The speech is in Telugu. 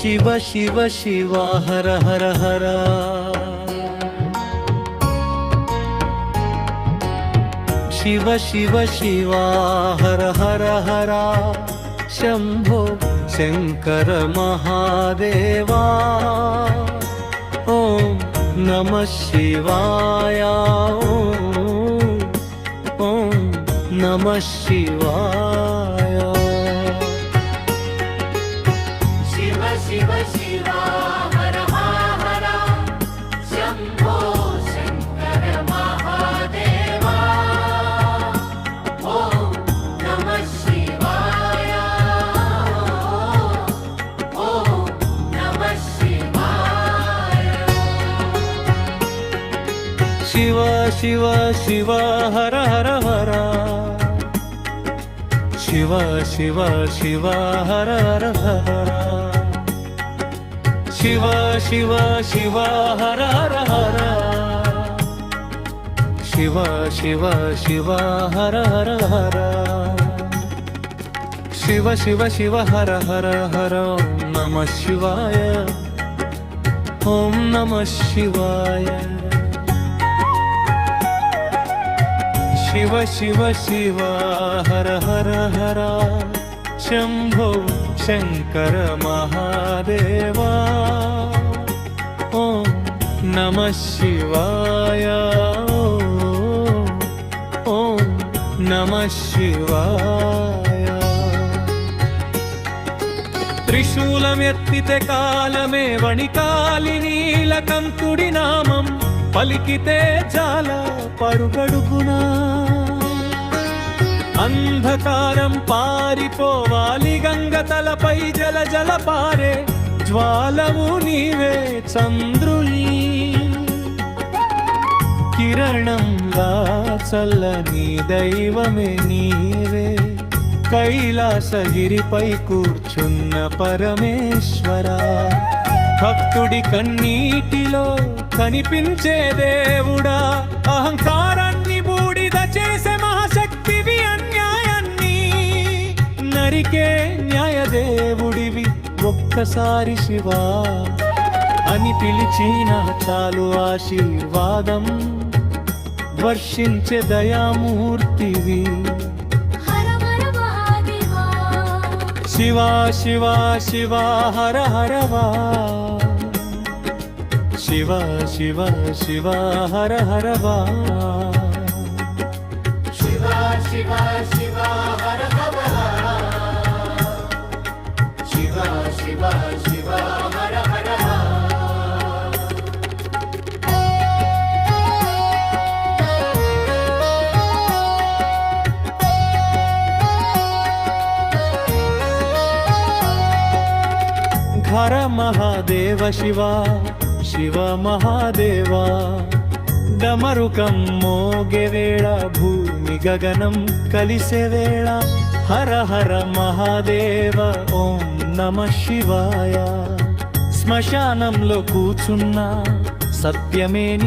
శివ శివ శివ హర హర హర శివ శివ శివ హర హర హర శంభో శంకర మహాదేవా ఓం నమః శివాయ ఓం నమః శివాయ శివ శివ శివ హర హర శంభో శంకర మహాదేవా ఓం నమః శివాయ ఓం నమః శివాయ శివ శివ శివ హర హర హర శివ శివ శివ హర హర హర శివ శివ శివ హర హర హర శివ శివ శివ హర హర హర శివ శివ శివ హర హర హర నమః శివాయ ఓం నమః శివాయ శివ శివ శివ హర హర హర శంభో శంకర మహాదేవా ఓం నమః శివాయ ఓం నమః శివాయ త్రిశూలమెత్తితే కాలమే వణికాలి నీలకంఠుడి నామం పలికితే జాల పరుగడుగునా అంధకారం పారిపోవాలి గంగ తలపై జల జల పారే జ్వాలము నీవే చంద్రుని కిరణంలా చల్లని దైవమే నీవే కైలాసగిరిపై కూర్చున్న పరమేశ్వర భక్తుడి కన్నీటిలో కనిపించే దేవుడా అహంకారాన్ని బూడిద చేసే మహాశక్తివి అన్యాయాన్ని నరికే న్యాయదేవుడివి ఒక్కసారి శివా అని పిలిచిన చాలు ఆశీర్వాదం వర్షించే దయామూర్తివి శివ శివ శివ హర హరవా శివ శివ శివ హర హరవా శివ శివ శివ హర హర శివ శివ శివ హర హర హర మహాదేవ శివ శివ మహాదేవా డమరుకం మోగే వేళ భూమి గగనం కలిసే వేళ హర హర మహాదేవ ఓం నమః శివాయ శ్మశానంలో కూర్చున్న సత్యమే